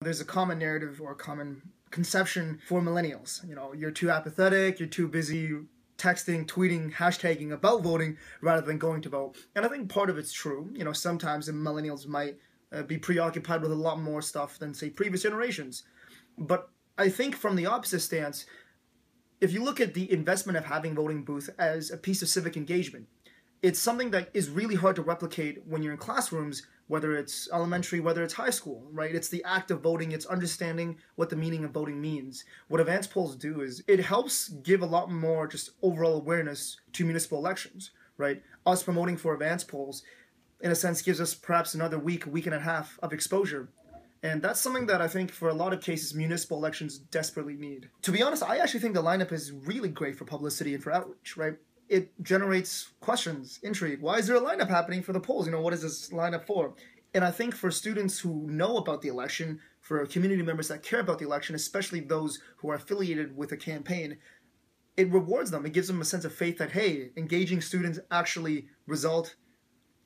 There's a common narrative or a common conception for millennials. You're too apathetic, you're too busy texting, tweeting, hashtagging about voting rather than going to vote. And I think part of it's true. Sometimes the millennials might be preoccupied with a lot more stuff than, say, previous generations. But I think from the opposite stance, if you look at the investment of having voting booth as a piece of civic engagement, it's something that is really hard to replicate when you're in classrooms, whether it's elementary, whether it's high school, right? It's the act of voting, it's understanding what the meaning of voting means. What advance polls do is it helps give a lot more just overall awareness to municipal elections, right? Us promoting for advance polls, in a sense, gives us perhaps another week and a half of exposure. And that's something that I think for a lot of cases municipal elections desperately need. To be honest, I actually think the lineup is really great for publicity and for outreach, right? It generates questions, intrigue. Why is there a lineup happening for the polls? What is this lineup for? And I think for students who know about the election, for community members that care about the election, especially those who are affiliated with a campaign, it rewards them. It gives them a sense of faith that, hey, engaging students actually result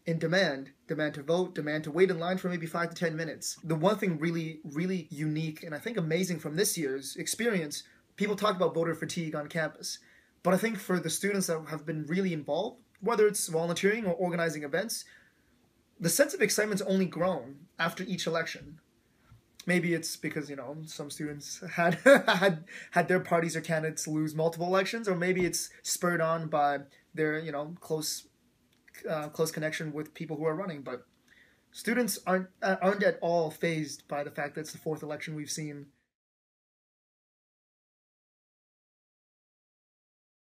in demand to vote, demand to wait in line for maybe 5 to 10 minutes. The one thing really, really unique and I think amazing from this year's experience, people talk about voter fatigue on campus. But I think for the students that have been really involved, whether it's volunteering or organizing events, the sense of excitement's only grown after each election. Maybe it's because, some students had had their parties or candidates lose multiple elections, or maybe it's spurred on by their, close connection with people who are running. But students aren't at all fazed by the fact that it's the fourth election we've seen